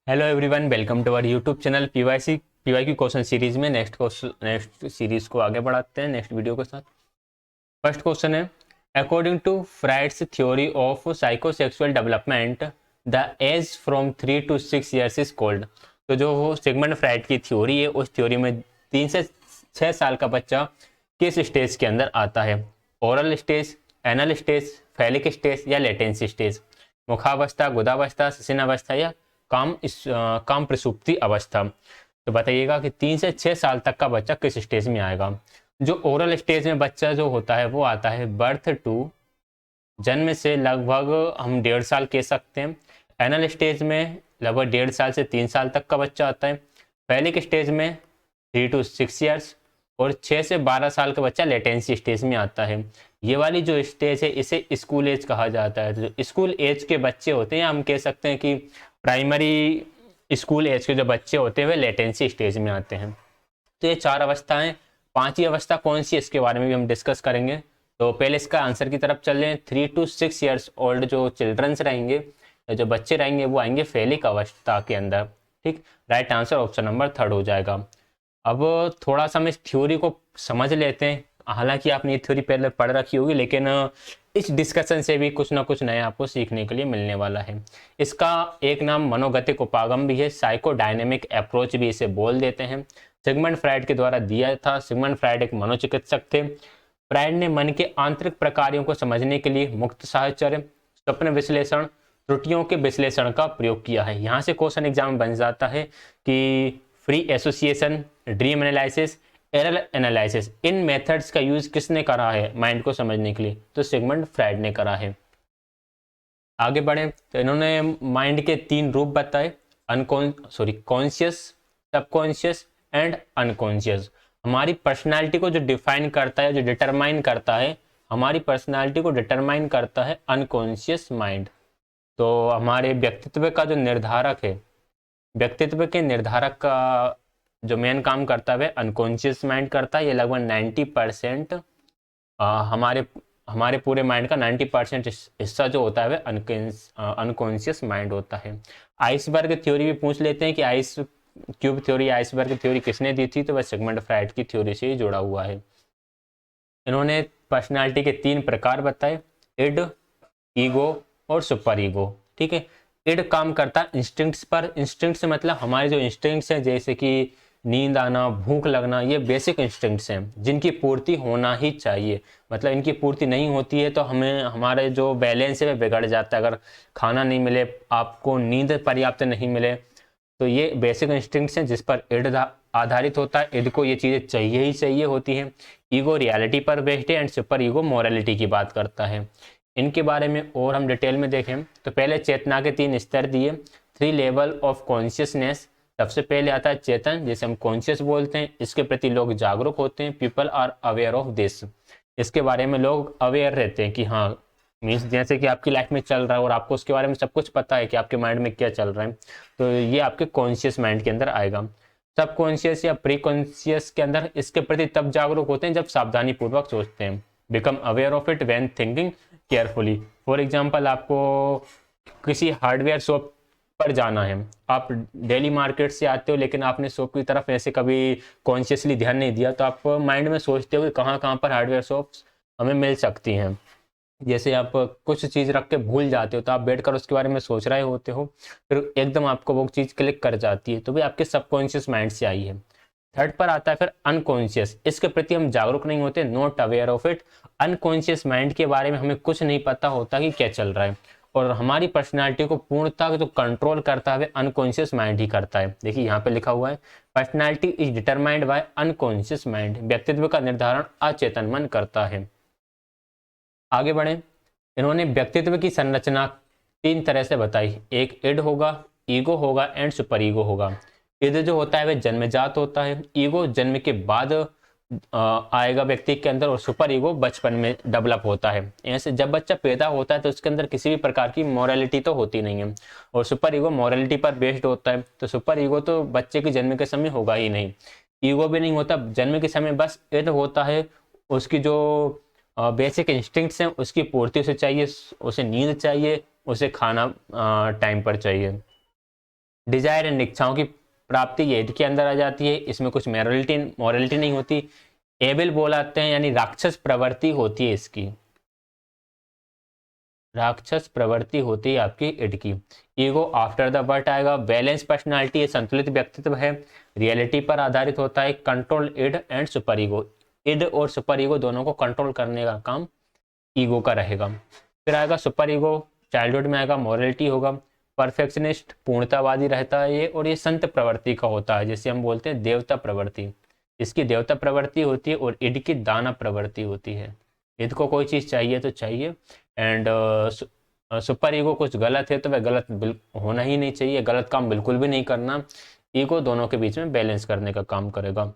Hello everyone, welcome to our YouTube channel PYQ question series में next series को आगे बढ़ाते हैं नेक्स्ट वीडियो के साथ। फर्स्ट क्वेश्चन है, according to Freud's theory of psychosexual development the age from 3 to 6 years is called. तो जो वो सिगमंड फ्राइड की थ्योरी है, उस थ्योरी में 3 से 6 साल का बच्चा किस स्टेज के अंदर आता है? Oral stage, anal stage, phallic stage या लेटेंसी स्टेज? मुखावस्था, गुदावस्था, शिशिनावस्था या काम प्रसुप्ति अवस्था? तो बताइएगा कि 3 से 6 साल तक का बच्चा किस स्टेज में आएगा। जो ओरल स्टेज में बच्चा जो होता है वो आता है बर्थ टू, जन्म से लगभग हम 1.5 साल कह सकते हैं। एनल स्टेज में लगभग 1.5 साल से 3 साल तक का बच्चा आता है। फैलिक स्टेज में 3 to 6 years और 6 से 12 साल का बच्चा लेटेंसी स्टेज में आता है। ये वाली जो स्टेज है इसे स्कूल एज कहा जाता है। तो स्कूल एज के बच्चे होते हैं, हम कह सकते हैं कि प्राइमरी स्कूल एज के जो बच्चे होते हैं वे लेटेंसी स्टेज में आते हैं। तो ये 4 अवस्थाएं, 5वीं अवस्था कौन सी है इसके बारे में भी हम डिस्कस करेंगे। तो पहले इसका आंसर की तरफ चल रहे हैं। 3 to 6 years ओल्ड जो चिल्ड्रंस रहेंगे, जो बच्चे रहेंगे, वो आएंगे फैलिक अवस्था के अंदर। ठीक, राइट आंसर ऑप्शन नंबर 3 हो जाएगा। अब थोड़ा सा हम इस थ्योरी को समझ लेते हैं। हालांकि आपने ये थ्योरी पहले पढ़ रखी होगी, लेकिन इस डिस्कशन से भी कुछ ना कुछ नया आपको सीखने के लिए मिलने वाला है। इसका एक नाम मनोगतिक उपागम भी है, साइकोडायनेमिक अप्रोच भी इसे बोल देते हैं। सिगमंड फ्राइड के द्वारा दिया था। सिगमंड फ्राइड एक मनोचिकित्सक थे। फ्राइड ने मन के आंतरिक प्रकारों को समझने के लिए मुक्त साहचर्य, स्वप्न विश्लेषण, त्रुटियों के विश्लेषण का प्रयोग किया है। यहाँ से क्वेश्चन एग्जाम बन जाता है कि free association, dream analysis, error analysis, इन मेथड्स का यूज किसने करा है माइंड को समझने के लिए? तो सिगमंड फ्राइड ने करा है। आगे बढ़े तो इन्होंने माइंड के 3 रूप बताए, कॉन्शियस, सबकॉन्शियस एंड अनकॉन्शियस। हमारी पर्सनालिटी को जो डिफाइन करता है, जो डिटरमाइन करता है, हमारी पर्सनालिटी को डिटरमाइन करता है अनकॉन्शियस माइंड। तो हमारे व्यक्तित्व का जो निर्धारक है, व्यक्तित्व के निर्धारक का जो मेन काम करता है अनकॉन्शियस माइंड करता है। ये लगभग 90% हमारे हमारे पूरे माइंड का 90% हिस्सा जो होता है वह अनकॉन्शियस माइंड होता है। आइसबर्ग थ्योरी भी पूछ लेते हैं कि ice cube theory, iceberg theory किसने दी थी? तो वह सिगमंड फ्राइड की थ्योरी से ही जुड़ा हुआ है। इन्होंने पर्सनालिटी के 3 प्रकार बताए, इड, ईगो और सुपर ईगो। ठीक है, इड काम करता है इंस्टिंक्ट्स पर। इंस्टिंक्ट्स मतलब हमारे जो इंस्टिंक्ट्स हैं, जैसे कि नींद आना, भूख लगना, ये बेसिक इंस्टिंक्ट्स हैं जिनकी पूर्ति होना ही चाहिए। मतलब इनकी पूर्ति नहीं होती है तो हमें हमारे जो बैलेंस है वह बिगड़ जाता है। अगर खाना नहीं मिले, आपको नींद पर्याप्त नहीं मिले, तो ये बेसिक इंस्टिंक्ट्स हैं जिस पर इड आधारित होता है। इड को ये चीज़ें चाहिए ही चाहिए होती हैं। ईगो रियलिटी पर बेस्ड है एंड सुपर ईगो मोरालिटी की बात करता है। इनके बारे में और हम डिटेल में देखें तो पहले चेतना के 3 स्तर दिए, 3 लेवल ऑफ कॉन्शियसनेस। सबसे पहले आता है चेतन, जिसे हम कॉन्शियस बोलते हैं। इसके प्रति लोग जागरूक होते हैं, people are aware of this. इसके बारे में लोग अवेयर रहते हैं कि हाँ, मीन्स जैसे कि आपकी लाइफ में चल रहा है और आपको उसके बारे में सब कुछ पता है कि आपके माइंड में क्या चल रहा है, तो ये आपके कॉन्शियस माइंड के अंदर आएगा। सब कॉन्शियस या प्री कॉन्शियस के अंदर इसके प्रति तब जागरूक होते हैं जब सावधानी पूर्वक सोचते हैं। Become aware of it when thinking carefully. For example, आपको किसी हार्डवेयर शॉप पर जाना है, आप डेली मार्केट से आते हो लेकिन आपने शॉप की तरफ ऐसे कभी कॉन्शियसली ध्यान नहीं दिया, तो आप माइंड में सोचते हो कि कहाँ कहाँ पर हार्डवेयर शॉप्स हमें मिल सकती हैं। जैसे आप कुछ चीज़ रख के भूल जाते हो तो आप बैठकर उसके बारे में सोच रहे होते हो, फिर एकदम आपको वो चीज़ क्लिक कर जाती है, तो भी आपके सबकॉन्शियस माइंड से आई है। थर्ड पर आता है फिर अनकॉन्शियस। इसके प्रति हम जागरूक नहीं होते, not aware of it. Unconscious mind के बारे में हमें कुछ नहीं पता होता कि क्या चल रहा है, और हमारी पर्सनालिटी को पूर्णतः जो कंट्रोल करता है अनकॉन्शियस माइंड ही करता है। देखिए यहाँ पे लिखा हुआ है, personality is determined by unconscious mind. व्यक्तित्व का निर्धारण अचेतन मन करता है। आगे बढ़े, इन्होंने व्यक्तित्व की संरचना 3 तरह से बताई। एक इड होगा, ईगो होगा एंड सुपर ईगो होगा। इड जो होता है वह जन्मजात होता है, ईगो जन्म के बाद आएगा व्यक्ति के अंदर, और सुपर ईगो बचपन में डेवलप होता है। ऐसे जब बच्चा पैदा होता है तो उसके अंदर किसी भी प्रकार की मोरालिटी तो होती नहीं है, और सुपर ईगो मोरालिटी पर बेस्ड होता है। तो सुपर ईगो तो बच्चे के जन्म के समय होगा ही नहीं, ईगो भी नहीं होता जन्म के समय, बस इड होता है। उसकी जो बेसिक इंस्टिंक्ट्स हैं उसकी पूर्ति उसे चाहिए, उसे नींद चाहिए, उसे खाना टाइम पर चाहिए। डिजायर एंड इच्छाओं की प्राप्ति ये इड के अंदर आ जाती है, इसमें कुछ मॉरलिटी नहीं होती। एविल बोलाते हैं यानी राक्षस प्रवृत्ति होती है इसकी, राक्षस प्रवृत्ति होती है आपकी इड की। ईगो आफ्टर द बर्थ आएगा। बैलेंस पर्सनालिटी है, संतुलित व्यक्तित्व है, रियलिटी पर आधारित होता है। Control id and super ego, id और सुपर ईगो दोनों को कंट्रोल करने का काम ईगो का रहेगा। फिर आएगा सुपर ईगो, चाइल्डहुड में आएगा, मॉरलिटी होगा। परफेक्शनिस्ट, पूर्णतावादी रहता है ये, और ये संत प्रवृत्ति का होता है, जिसे हम बोलते हैं देवता प्रवृत्ति। इसकी देवता प्रवृत्ति होती है, और इड की दाना प्रवृत्ति होती है। इड को कोई चीज़ चाहिए तो चाहिए, एंड सुपर ईगो कुछ गलत है तो वह गलत होना ही नहीं चाहिए, गलत काम बिल्कुल भी नहीं करना। ईगो दोनों के बीच में बैलेंस करने का काम करेगा।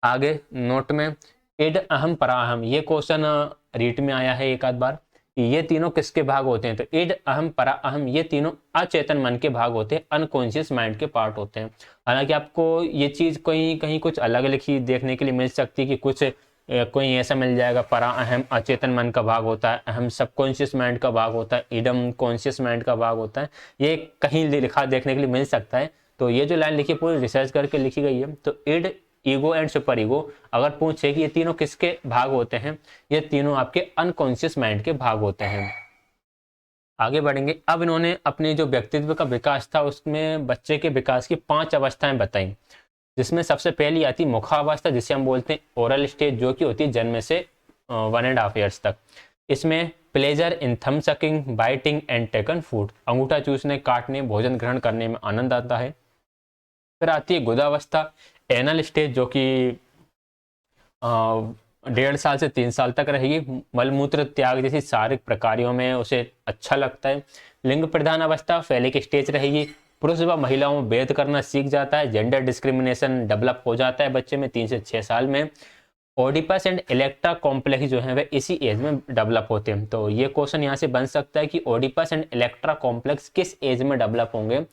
आगे नोट में इड अहम पराहम, ये क्वेश्चन रीट में आया है एक आध बार कि ये तीनों किसके भाग होते हैं, तो इड अहम परा अहम ये तीनों अचेतन मन के भाग होते हैं, अनकॉन्शियस माइंड के पार्ट होते हैं। हालांकि आपको ये चीज़ कहीं कहीं कुछ अलग लिखी देखने के लिए मिल सकती है कि कुछ कोई ऐसा मिल जाएगा, परा अहम अचेतन मन का भाग होता है, अहम सबकॉन्शियस माइंड का भाग होता है, इडम कॉन्शियस माइंड का भाग होता है, ये कहीं लिखा देखने के लिए मिल सकता है। तो ये जो लाइन लिखी है पूरी रिसर्च करके लिखी गई है। तो id, ego and super ego अगर पूछे कि ये तीनों किसके भाग होते हैं, ये तीनों आपके अनकॉन्शियस माइंड के भाग होते हैं। आगे बढ़ेंगे। अब इन्होंने अपने जो व्यक्तित्व का विकास था उसमें बच्चे के विकास की 5 अवस्थाएं बताई, जिसमें सबसे पहली आती मुखावस्था, जिसे हम बोलते हैं ओरल स्टेज, जो कि होती है जन्म से 1.5 ईयर्स तक। इसमें प्लेजर इन थम sucking, biting and taken food, अंगूठा चूसने, काटने, भोजन ग्रहण करने में आनंद आता है। फिर आती है गुदावस्था, एनल स्टेज, जो कि 1.5 साल से 3 साल तक रहेगी। मलमूत्र त्याग जैसी शारीरिक प्रकारों में उसे अच्छा लगता है। लिंग प्रधान अवस्था, फैलिक स्टेज रहेगी। पुरुष व महिलाओं में भेद करना सीख जाता है, जेंडर डिस्क्रिमिनेशन डेवलप हो जाता है बच्चे में 3 से 6 साल में। ओडिपस एंड इलेक्ट्रा कॉम्प्लेक्स जो है वह इसी एज में डेवलप होते हैं। तो ये क्वेश्चन यहाँ से बन सकता है कि ओडिपस एंड इलेक्ट्रा कॉम्प्लेक्स किस एज में डेवलप होंगे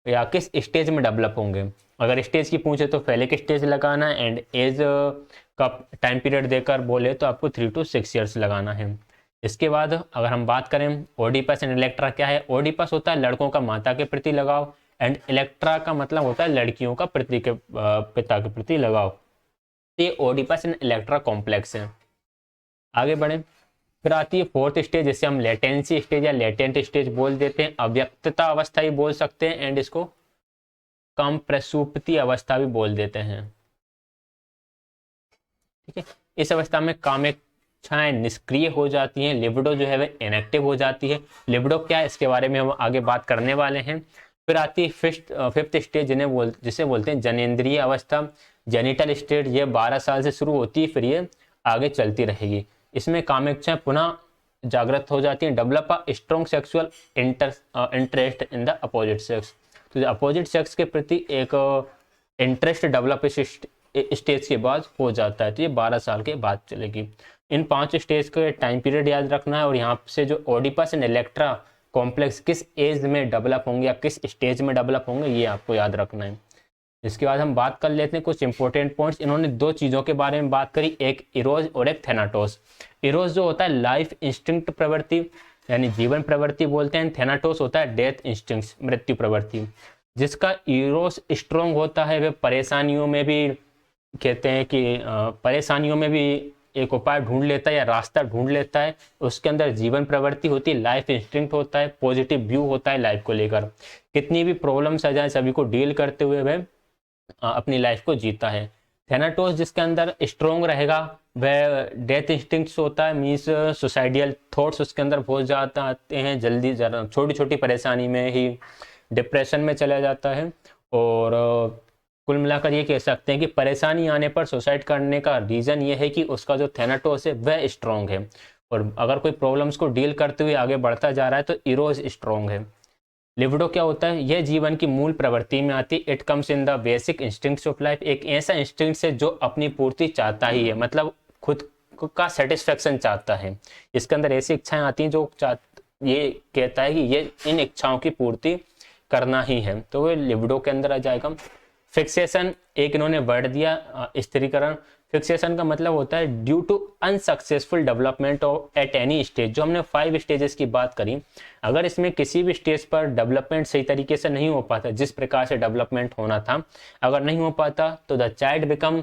या किस स्टेज में डेवलप होंगे। अगर स्टेज की पूछे तो फैलिक स्टेज लगाना, एंड एज का टाइम पीरियड देकर बोले तो आपको 3 to 6 ईयर्स लगाना है। इसके बाद अगर हम बात करें ओडिपस एंड इलेक्ट्रा क्या है, ओडिपस होता है लड़कों का माता के प्रति लगाव, एंड इलेक्ट्रा का मतलब होता है लड़कियों का पिता के प्रति लगाव। ये ओडिपस एंड इलेक्ट्रा कॉम्प्लेक्स है। आगे बढ़े। फिर आती है 4th स्टेज, जिसे हम लेटेंसी स्टेज या लेटेंट स्टेज बोल देते हैं, अव्यक्तता अवस्था ही बोल सकते हैं, एंड इसको कम प्रसुप्ति अवस्था भी बोल देते हैं। ठीक है, इस अवस्था में कामेच्छाएं निष्क्रिय हो जाती हैं, लिबिडो जो है वह इनएक्टिव हो जाती है। लिबिडो क्या है इसके बारे में हम आगे बात करने वाले हैं। फिर आती है 5th स्टेज, जिसे बोलते हैं जनेंद्रिय अवस्था, जेनिटल स्टेज। ये 12 साल से शुरू होती है, फिर ये आगे चलती रहेगी। इसमें कामेच्छाएं पुनः जागृत हो जाती हैं। Develop a strong sexual interest in the opposite sex, तो अपोजिट सेक्स के प्रति एक इंटरेस्ट डेवलप स्टेज के बाद हो जाता है। तो ये 12 साल के बाद चलेगी। इन 5 स्टेज के टाइम पीरियड याद रखना है, और यहाँ से जो ओडिपस एंड इलेक्ट्रा कॉम्प्लेक्स किस एज में डेवलप होंगे या किस स्टेज में डेवलप होंगे ये आपको याद रखना है। इसके बाद हम बात कर लेते हैं कुछ इंपॉर्टेंट पॉइंट्स। इन्होंने 2 चीज़ों के बारे में बात करी, एक इरोज और एक थेनाटोस। इरोज जो होता है लाइफ इंस्टिंक्ट प्रवृत्ति यानी जीवन प्रवृत्ति बोलते हैं, थेनाटोस होता है डेथ इंस्टिंक्ट मृत्यु प्रवृत्ति। जिसका इरोस स्ट्रॉन्ग होता है वह परेशानियों में भी कहते हैं कि परेशानियों में भी एक उपाय ढूंढ लेता है या रास्ता ढूंढ लेता है। उसके अंदर जीवन प्रवृत्ति होती है, लाइफ इंस्टिंक्ट होता है, पॉजिटिव व्यू होता है लाइफ को लेकर। कितनी भी प्रॉब्लम्स आ जाए सभी को डील करते हुए वह अपनी लाइफ को जीता है। थेनाटोस जिसके अंदर स्ट्रॉन्ग रहेगा वह डेथ इंस्टिंक्ट्स होता है, मीन्स सुसाइडियल थॉट्स उसके अंदर बहुत ज़्यादा आते हैं, जल्दी ज़रा छोटी छोटी परेशानी में ही डिप्रेशन में चला जाता है। और कुल मिलाकर ये कह सकते हैं कि परेशानी आने पर सुसाइड करने का रीज़न ये है कि उसका जो थेनाटोस है वह स्ट्रॉन्ग है, और अगर कोई प्रॉब्लम्स को डील करते हुए आगे बढ़ता जा रहा है तो इरोज स्ट्रॉन्ग है। लिबिडो क्या होता है, यह जीवन की मूल प्रवृत्ति में आती है। It comes in the basic instincts of life, एक ऐसा इंस्टिंक्ट है जो अपनी पूर्ति चाहता ही है, मतलब खुद का सेटिस्फेक्शन चाहता है। इसके अंदर ऐसी इच्छाएं आती हैं जो ये कहता है कि ये इन इच्छाओं की पूर्ति करना ही है, तो वो लिबिडो के अंदर आ जाएगा। फिक्सेशन एक इन्होंने वर्ड दिया स्थिरीकरण, फिक्सेशन का मतलब होता है due to unsuccessful development at any stage. जो हमने 5 स्टेजेस की बात करी, अगर इसमें किसी भी स्टेज पर डेवलपमेंट सही तरीके से नहीं हो पाता, जिस प्रकार से डेवलपमेंट होना था अगर नहीं हो पाता, तो the child become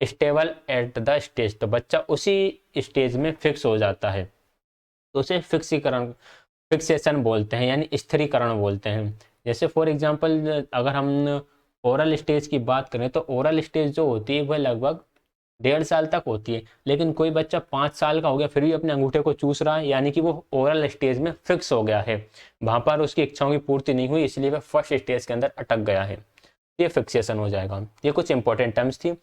stable at the stage, तो बच्चा उसी स्टेज में फिक्स हो जाता है, तो उसे फिक्सेशन बोलते हैं, यानी स्थिरीकरण बोलते हैं। जैसे फॉर एग्जांपल अगर हम ओरल स्टेज की बात करें, तो ओरल स्टेज जो होती है वह लगभग 1.5 साल तक होती है, लेकिन कोई बच्चा 5 साल का हो गया फिर भी अपने अंगूठे को चूस रहा है, यानी कि वो ओरल स्टेज में फिक्स हो गया है, वहां पर उसकी इच्छाओं की पूर्ति नहीं हुई, इसलिए वह फर्स्ट स्टेज के अंदर अटक गया है, ये फिक्सेशन हो जाएगा। ये कुछ इंपॉर्टेंट टर्म्स थी।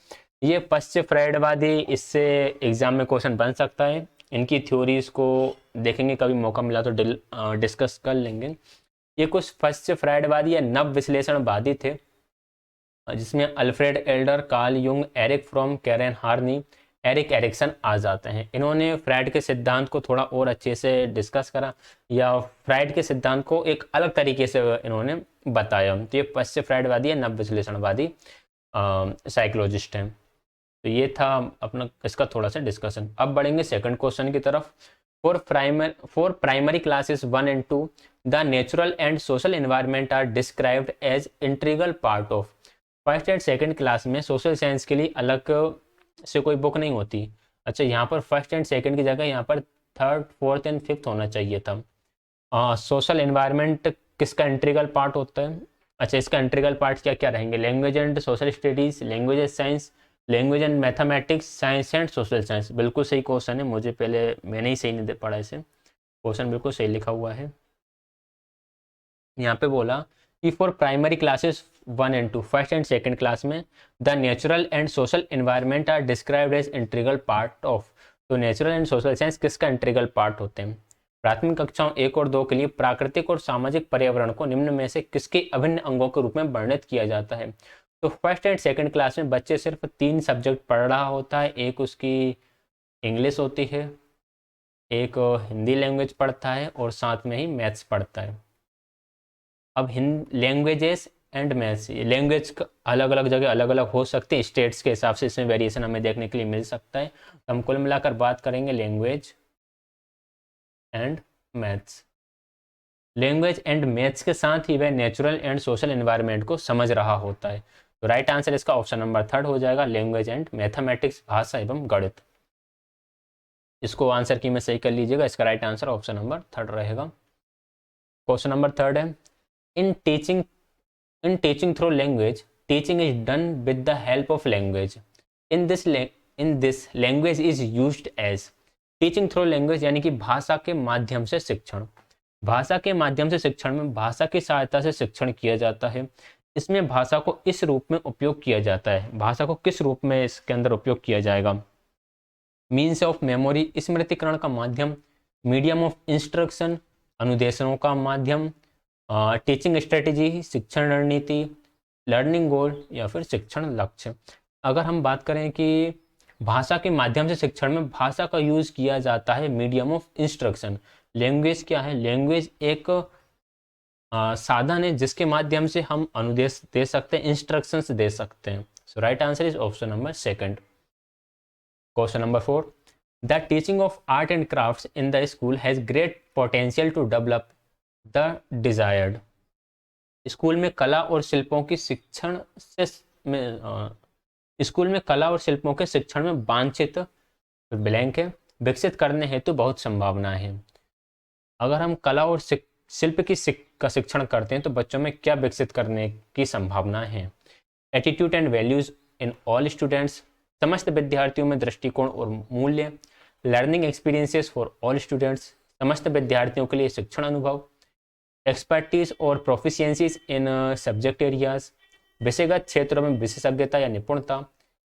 ये पश्चिम फ्रायडवादी, इससे एग्जाम में क्वेश्चन बन सकता है, इनकी थ्योरीज को देखेंगे, कभी मौका मिला तो डिस्कस कर लेंगे। ये कुछ पश्चिम फ्रायडवादी या नव विश्लेषणवादी थे, जिसमें Alfred Adler, Carl Jung, Erich Fromm, Karen Horney, Erik Erikson आ जाते हैं। इन्होंने फ्राइड के सिद्धांत को थोड़ा और अच्छे से डिस्कस करा, या फ्राइड के सिद्धांत को एक अलग तरीके से इन्होंने बताया। तो ये पश्चिम फ्राइडवादी या नव विश्लेषणवादी साइकोलॉजिस्ट हैं। तो ये था अपना इसका थोड़ा सा डिस्कशन। अब बढ़ेंगे सेकंड क्वेश्चन की तरफ। For primary classes 1 and 2 the natural and social environment are described as integral part of. First and second class में सोशल साइंस के लिए अलग से कोई बुक नहीं होती। अच्छा, यहाँ पर फर्स्ट एंड सेकंड की जगह यहाँ पर थर्ड, फोर्थ एंड फिफ्थ होना चाहिए था। सोशल एनवायरनमेंट किसका इंटीग्रल पार्ट होता है? अच्छा, इसका इंटीग्रल पार्ट क्या क्या रहेंगे? Language and social studies, language and science, language and mathematics, science and social science. बिल्कुल सही क्वेश्चन है, मुझे पहले मैंने ही सही नहीं पढ़ा इसे, क्वेश्चन बिल्कुल सही लिखा हुआ है। यहाँ पे बोला कि for primary classes 1 and 2 first and second class में the natural and social environment are described as integral part of. तो नेचुरल एंड सोशल साइंस किसका इंटीग्रल पार्ट होते हैं? प्राथमिक कक्षाओं 1 और 2 के लिए प्राकृतिक और सामाजिक पर्यावरण को निम्न में से किसके अभिन्न अंगों के रूप में वर्णित किया जाता है? तो फर्स्ट एंड सेकंड क्लास में बच्चे सिर्फ 3 सब्जेक्ट पढ़ रहा होता है, एक उसकी इंग्लिश होती है, एक हिंदी लैंग्वेज पढ़ता है, और साथ में ही मैथ्स पढ़ता है। अब लैंग्वेजेस एंड मैथ्स, लैंग्वेज अलग अलग जगह अलग अलग हो सकते हैं, स्टेट्स के हिसाब से इसमें वेरिएशन हमें देखने के लिए मिल सकता है। तो हम कुल मिलाकर बात करेंगे language and maths. Language and maths के साथ ही वह नेचुरल एंड सोशल एनवायरनमेंट को समझ रहा होता है। तो राइट आंसर इसका ऑप्शन नंबर 3 हो जाएगा, लैंग्वेज एंड मैथमेटिक्स, भाषा एवं गणित। इसको आंसर की में सही कर लीजिएगा, इसका राइट आंसर ऑप्शन नंबर 3 रहेगा। क्वेश्चन नंबर 3 है, in teaching through language, teaching is done with the help of language. In this language is used as. Teaching through language यानी कि भाषा के माध्यम से शिक्षण। भाषा के माध्यम से शिक्षण में भाषा की सहायता से शिक्षण किया जाता है। इसमें भाषा को इस रूप में उपयोग किया जाता है। भाषा को किस रूप में इसके अंदर उपयोग किया जाएगा? मीन्स ऑफ मेमोरी, स्मृतिकरण का माध्यम, मीडियम ऑफ इंस्ट्रक्शन, अनुदेशनों का माध्यम, टीचिंग स्ट्रेटेजी, शिक्षण रणनीति, लर्निंग गोल, या फिर शिक्षण लक्ष्य। अगर हम बात करें कि भाषा के माध्यम से शिक्षण में भाषा का यूज किया जाता है मीडियम ऑफ इंस्ट्रक्शन। लैंग्वेज क्या है? लैंग्वेज एक साधन है जिसके माध्यम से हम अनुदेश दे सकते हैं, इंस्ट्रक्शंस दे सकते हैं। So right answer is option number 2। Question number 4, the teaching of art and crafts in the school has great potential to develop the desired. School में कला और शिल्पों की शिक्षण से स्कूल में कला और शिल्पों के शिक्षण में वांछित ब्लैंक है विकसित करने हेतु बहुत संभावनाएं हैं। अगर हम कला और शिल्प का शिक्षण करते हैं तो बच्चों में क्या विकसित करने की संभावनाएं हैं? Attitude and values in all students, समस्त विद्यार्थियों में दृष्टिकोण और मूल्य, learning experiences for all students, समस्त विद्यार्थियों के लिए शिक्षण अनुभव, एक्सपर्टीज और प्रोफिशिएंसीज इन सब्जेक्ट एरियाज, विषयगत क्षेत्रों में विशेषज्ञता या निपुणता,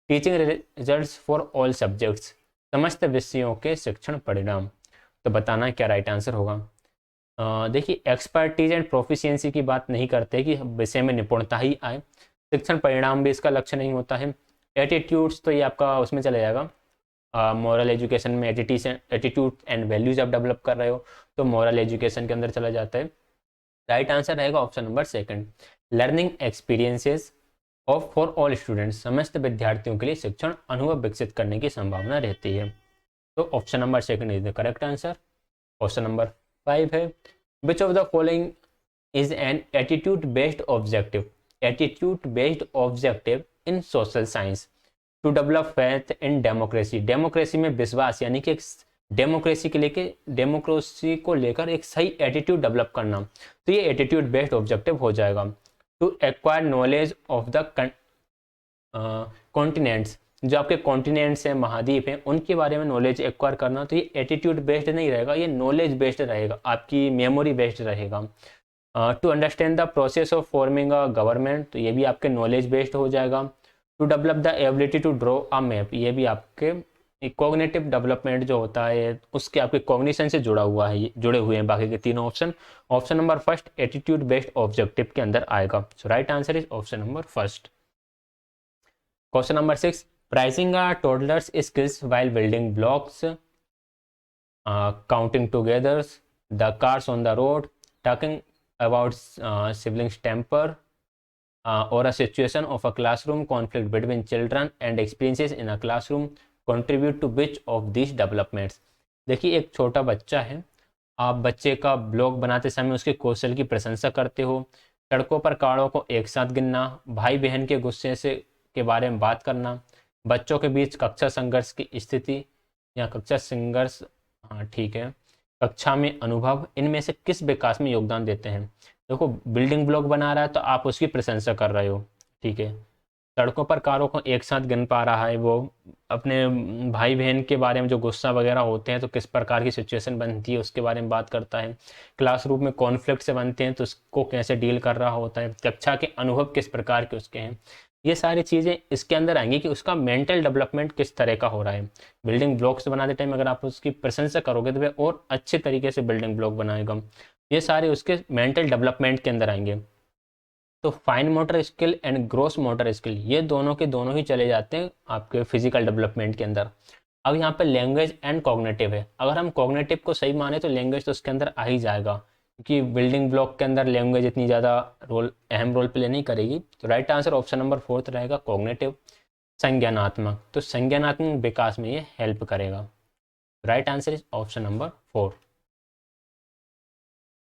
teaching results for all subjects, समस्त विषयों के शिक्षण परिणाम। तो बताना क्या राइट आंसर होगा? देखिए, एक्सपर्टीज एंड प्रोफिशिएंसी की बात नहीं करते कि विषय में निपुणता ही आए। शिक्षण परिणाम भी इसका लक्ष्य नहीं होता है। एटीट्यूड्स तो ये आपका उसमें चला जाएगा, मॉरल एजुकेशन में एटीट्यूड एंड वैल्यूज आप डेवलप कर रहे हो तो मॉरल एजुकेशन के अंदर चला जाता है। राइट आंसर रहेगा option number 2, learning experiences of for all students, समस्त विद्यार्थियों के लिए शिक्षण अनुभव विकसित करने की संभावना रहती है। तो option number second is the correct answer. Question number 5 है, which of the following is an attitude based objective, attitude based objective in social science to develop faith in democracy, democracy में विश्वास यानी कि डेमोक्रेसी के लेके democracy को लेकर एक सही एटीट्यूड डेवलप करना, तो ये एटीट्यूड बेस्ड ऑब्जेक्टिव हो जाएगा। To acquire knowledge of the continents, जो आपके कॉन्टिनेंट्स हैं, महाद्वीप हैं, उनके बारे में नॉलेज एक्वायर करना, तो ये एटीट्यूड बेस्ड नहीं रहेगा, ये नॉलेज बेस्ड रहेगा, आपकी मेमोरी बेस्ड रहेगा। To understand the process of forming a government, तो ये भी आपके नॉलेज बेस्ड हो जाएगा। To develop the ability to draw a map, ये भी आपके कॉग्निटिव डेवलपमेंट जो होता है उसके आपके कॉग्निशन से जुड़ा हुआ है, जुड़े हुए हैं बाकी के तीनों option. Option number first attitude based objective के अंदर आएगा। So right answer is option number first. Question number 6, praising a toddler's skills while building blocks, counting together, the cars on the road, talking about siblings temper, or a situation of a classroom conflict between children and experiences in a classroom contribute to which of these developments। देखिए एक छोटा बच्चा है, आप बच्चे का blog बनाते समय उसके कौशल की प्रशंसा करते हो, सड़कों पर कारों को एक साथ गिनना, भाई बहन के गुस्से से के बारे में बात करना, बच्चों के बीच कक्षा संघर्ष की स्थिति या कक्षा संघर्ष, हाँ ठीक है, कक्षा में अनुभव, इनमें से किस विकास में योगदान देते हैं। देखो बिल्डिंग ब्लॉक बना रहा है तो आप उसकी प्रशंसा कर रहे हो, ठीक है। सड़कों पर कारों को एक साथ गिन पा रहा है, वो अपने भाई बहन के बारे में जो गुस्सा वगैरह होते हैं तो किस प्रकार की सिचुएशन बनती है उसके बारे में बात करता है। क्लासरूम में कॉन्फ्लिक्ट से बनते हैं तो उसको कैसे डील कर रहा होता है, कक्षा के अनुभव किस प्रकार के उसके हैं, ये सारी चीज़ें इसके अंदर आएंगी कि उसका मेंटल डेवलपमेंट किस तरह का हो रहा है। बिल्डिंग ब्लॉक्स बनाते टाइम अगर आप उसकी प्रशंसा करोगे तो वह और अच्छे तरीके से बिल्डिंग ब्लॉक बनाएगा। ये सारे उसके मेंटल डेवलपमेंट के अंदर आएंगे। तो fine motor skill and gross motor skill ये दोनों के दोनों ही चले जाते हैं आपके फिजिकल डेवलपमेंट के अंदर। अब यहाँ पे लैंग्वेज एंड कॉग्निटिव है, अगर हम कॉग्निटिव को सही माने तो लैंग्वेज तो उसके अंदर आ ही जाएगा, क्योंकि बिल्डिंग ब्लॉक के अंदर लैंग्वेज इतनी ज़्यादा अहम रोल प्ले नहीं करेगी। तो राइट आंसर ऑप्शन नंबर 4 रहेगा कॉग्निटिव। संज्ञानात्मक, तो संज्ञानात्मक विकास में ये हेल्प करेगा। Right answer is option number 4।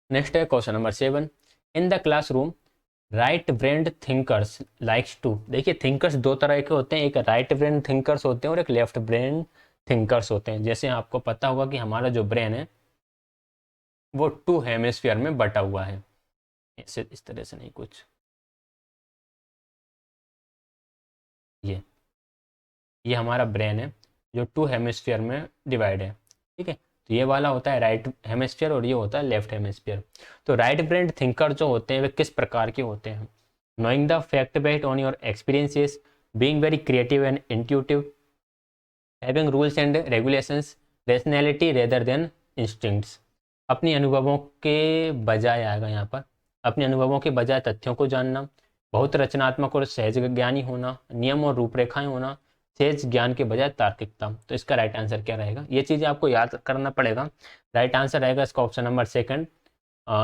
Next है question number 7, in the classroom right brained thinkers likes to, देखिए थिंकर्स दो तरह के होते हैं, एक राइट ब्रेन थिंकर्स होते हैं और एक लेफ्ट ब्रेन थिंकर्स होते हैं। जैसे आपको पता होगा कि हमारा जो ब्रेन है वो 2 हेमिस्फीयर में बटा हुआ है, ऐसे इस तरह से नहीं, कुछ ये हमारा ब्रेन है जो 2 हेमिस्फीयर में डिवाइड है, ठीक है। तो ये वाला होता है राइट हेमिस्फीयर और ये होता है लेफ्ट हेमिस्फीयर। तो राइट ब्रेन थिंकर जो होते हैं वे किस प्रकार के होते हैं, knowing the fact based on your experiences, being very creative and intuitive, having rules and regulations, rationality rather than instincts. अपने अनुभवों के बजाय आएगा यहाँ पर, अपने अनुभवों के बजाय तथ्यों को जानना, बहुत रचनात्मक और सहज ज्ञानी होना, नियम और रूपरेखाएं होना, सहज ज्ञान के बजाय तार्किकता। तो इसका राइट आंसर क्या रहेगा, ये चीज़ें आपको याद करना पड़ेगा। राइट आंसर रहेगा इसका ऑप्शन नंबर 2।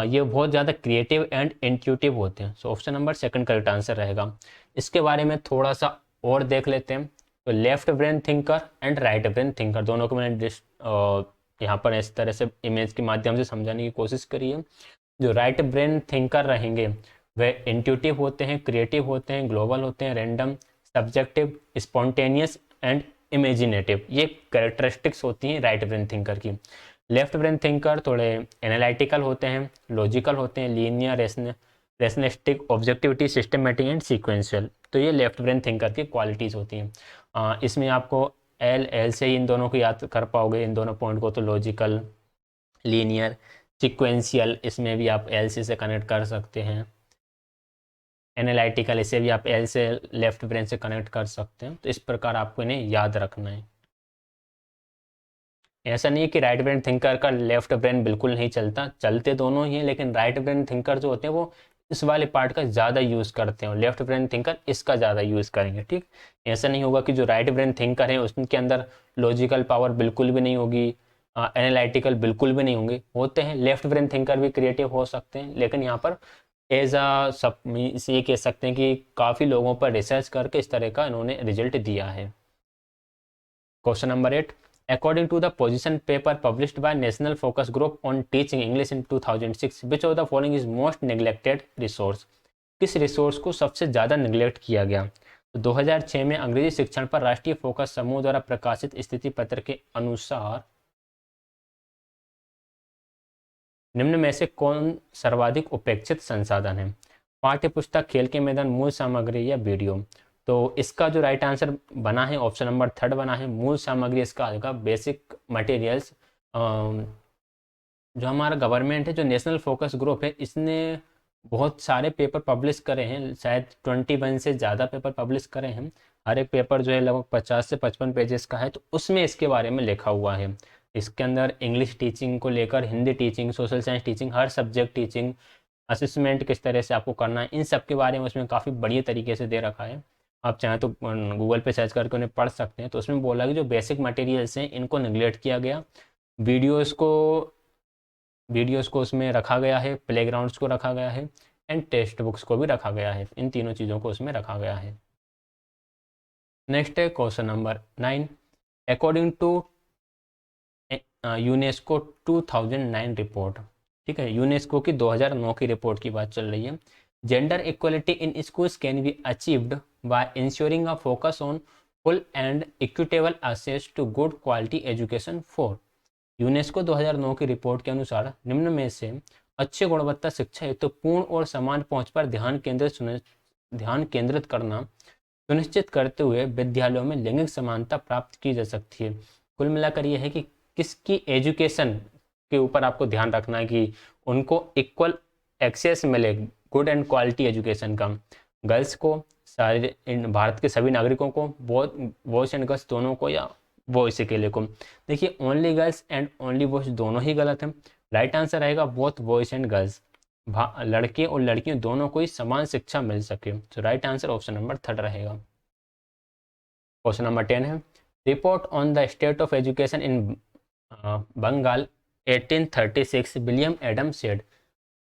ये बहुत ज़्यादा क्रिएटिव एंड इंट्यूटिव होते हैं, so option number 2 correct answer रहेगा। इसके बारे में थोड़ा सा और देख लेते हैं। तो left brain thinker and right brain thinker दोनों को मैंने यहाँ पर इस तरह से इमेज के माध्यम से समझाने की कोशिश करी है। जो राइट ब्रेन थिंकर रहेंगे वे इंट्यूटिव होते हैं, क्रिएटिव होते हैं, ग्लोबल होते हैं, random, subjective, spontaneous and imaginative, ये कैरेक्टरिस्टिक्स होती हैं राइट ब्रेन थिंकर की। लेफ्ट ब्रेन थिंकर थोड़े एनालिटिकल होते हैं, लॉजिकल होते हैं, linear, rationalistic, objectivity, systematic and sequential. तो ये लेफ्ट ब्रेन थिंकर की क्वालिटीज़ होती हैं। इसमें आपको एल से ही इन दोनों को याद कर पाओगे, इन दोनों पॉइंट को, तो लॉजिकल, लीनियर, सीक्वेंशियल, इसमें भी आप एल से कनेक्ट कर सकते हैं, एनालिटिकल इसे भी आप एल से लेफ्ट ब्रेन से कनेक्ट कर सकते हैं। तो इस प्रकार आपको इन्हें याद रखना है। ऐसा नहीं है कि राइट ब्रेन थिंकर का लेफ्ट ब्रेन बिल्कुल नहीं चलता, चलते दोनों ही हैं, लेकिन राइट ब्रेन थिंकर जो होते हैं वो इस वाले पार्ट का ज़्यादा यूज़ करते हैं और लेफ्ट ब्रेन थिंकर इसका ज़्यादा यूज़ करेंगे, ठीक। ऐसा नहीं होगा कि जो राइट ब्रेन थिंकर है उसके अंदर लॉजिकल पावर बिल्कुल भी नहीं होगी, एनालिटिकल बिल्कुल भी नहीं होंगे, होते हैं। लेफ्ट ब्रेन थिंकर भी क्रिएटिव हो सकते हैं, लेकिन यहाँ पर एज अ सब इसे ये कह सकते हैं कि काफ़ी लोगों पर रिसर्च करके इस तरह का इन्होंने रिजल्ट दिया है। Question number 8, according to the position paper published by national focus group on teaching English in 2006, which of the following is most neglected resource? किस रिसोर्स को सबसे ज़्यादा निगलेक्ट किया गया? तो 2006 में अंग्रेजी शिक्षण पर राष्ट्रीय फोकस समूह द्वारा प्रकाशित स्थिति पत्र के अनुसार निम्न में से कौन सर्वाधिक उपेक्षित संसाधन है? पाठ्य पुस्तक, खेल के मैदान, मूल सामग्री या वीडियो? तो इसका जो राइट आंसर बना है ऑप्शन नंबर 3 बना है, मूल सामग्री इसका आएगा। बेसिक मटेरियल्स जो हमारा गवर्नमेंट है, जो नेशनल फोकस ग्रुप है, इसने बहुत सारे पेपर पब्लिश करे हैं, शायद 21 से ज़्यादा पेपर पब्लिश करे हैं। हर एक पेपर जो है लगभग 50 से 55 पेजेस का है, तो उसमें इसके बारे में लिखा हुआ है। इसके अंदर इंग्लिश टीचिंग को लेकर, Hindi teaching, social science teaching, हर सब्जेक्ट टीचिंग, असेसमेंट किस तरह से आपको करना है, इन सब के बारे में उसमें काफ़ी बढ़िया तरीके से दे रखा है। आप चाहें तो गूगल पे सर्च करके उन्हें पढ़ सकते हैं। तो उसमें बोला कि जो बेसिक मटेरियल्स हैं इनको निगलेक्ट किया गया, वीडियोस को उसमें रखा गया है, प्लेग्राउंड्स को रखा गया है, एंड टेक्स्ट बुक्स को भी रखा गया है। इन तीनों चीज़ों को उसमें रखा गया है। नेक्स्ट है question number 9, according to UNESCO 2009 report, ठीक है, यूनेस्को की 2009 की रिपोर्ट की बात चल रही है। Gender equality in schools can be achieved by ensuring a focus on full and equitable access to good quality education for. UNESCO 2009 की रिपोर्ट के अनुसार निम्न में से अच्छी गुणवत्ता शिक्षा हेतु पूर्ण और समान पहुंच पर ध्यान केंद्रित करना सुनिश्चित करते हुए विद्यालयों में लैंगिक समानता प्राप्त की जा सकती है। कुल मिलाकर यह है कि किसकी एजुकेशन के ऊपर आपको ध्यान रखना है कि उनको इक्वल एक्सेस मिले गुड एंड क्वालिटी एजुकेशन का। गर्ल्स को, सारे भारत के सभी नागरिकों को, बॉयज एंड गर्ल्स दोनों को, या बॉयज अकेले को? देखिए, only girls and only boys दोनों ही गलत है। राइट आंसर आएगा बोथ बॉयज एंड गर्ल्स, लड़के और लड़कियों दोनों को ही समान शिक्षा मिल सके। तो राइट आंसर ऑप्शन नंबर 3 रहेगा। क्वेश्चन नंबर 10 है, report on the state of education in Bengal 1836 William Adam said.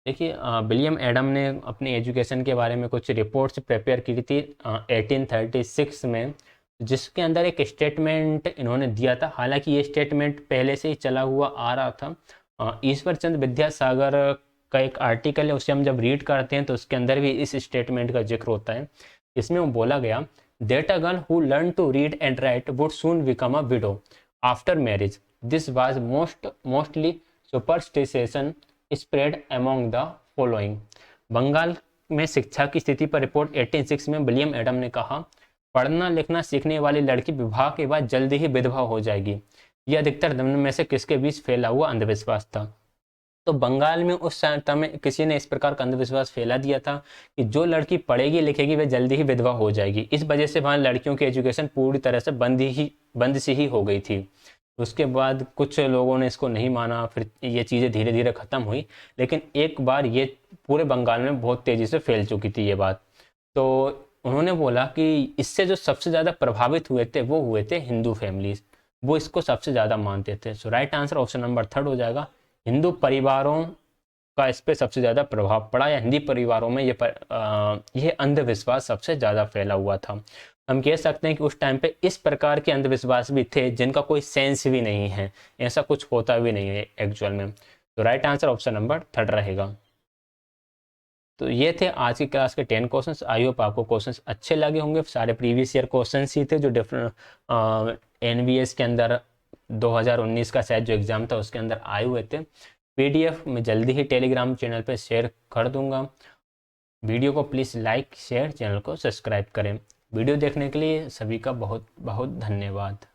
देखिए, विलियम एडम ने अपनी एजुकेशन के बारे में कुछ रिपोर्ट्स प्रिपेयर की थी 1836 में, जिसके अंदर एक स्टेटमेंट इन्होंने दिया था। हालांकि ये स्टेटमेंट पहले से ही चला हुआ आ रहा था। ईश्वर चंद्र विद्यासागर का एक आर्टिकल है, उसे हम जब रीड करते हैं तो उसके अंदर भी इस स्टेटमेंट का जिक्र होता है। इसमें वो बोला गया, that a girl who learned to read and write would soon become a widow after marriage. This was mostly superstition spread among the following. Bengal में शिक्षा की स्थिति पर रिपोर्ट 1806 में विलियम एडम ने कहा, पढ़ना लिखना सीखने वाली लड़की विवाह के बाद जल्दी ही विधवा हो जाएगी। यह अधिकतर निम्न में से किसके बीच फैला हुआ अंधविश्वास था? तो बंगाल में उस समय किसी ने इस प्रकार का अंधविश्वास फैला दिया था कि जो लड़की पढ़ेगी लिखेगी वह जल्दी ही विधवा हो जाएगी। इस वजह से वहाँ लड़कियों की एजुकेशन पूरी तरह से बंद सी ही हो गई थी। उसके बाद कुछ लोगों ने इसको नहीं माना, फिर ये चीज़ें धीरे धीरे ख़त्म हुई, लेकिन एक बार ये पूरे बंगाल में बहुत तेज़ी से फैल चुकी थी ये बात। तो उन्होंने बोला कि इससे जो सबसे ज़्यादा प्रभावित हुए थे वो हुए थे हिंदू फैमिलीज, वो इसको सबसे ज़्यादा मानते थे। सो राइट आंसर ऑप्शन नंबर 3 हो जाएगा। हिंदू परिवारों का इस पर सबसे ज़्यादा प्रभाव पड़ा, या हिंदी परिवारों में ये अंधविश्वास सबसे ज़्यादा फैला हुआ था। हम कह सकते हैं कि उस टाइम पे इस प्रकार के अंधविश्वास भी थे जिनका कोई सेंस भी नहीं है, ऐसा कुछ होता भी नहीं है एक्चुअल में। तो राइट आंसर ऑप्शन नंबर 3 रहेगा। तो ये थे आज की क्लास के 10 क्वेश्चंस। आई होप आपको क्वेश्चंस अच्छे लगे होंगे। सारे प्रीवियस ईयर क्वेश्चंस ही थे जो डिफरेंट एनवीएस के अंदर 2019 का शायद जो एग्ज़ाम था उसके अंदर आए हुए थे। पीडीएफ मैं जल्दी ही टेलीग्राम चैनल पे शेयर कर दूंगा। वीडियो को प्लीज़ लाइक शेयर, चैनल को सब्सक्राइब करें। वीडियो देखने के लिए सभी का बहुत बहुत धन्यवाद।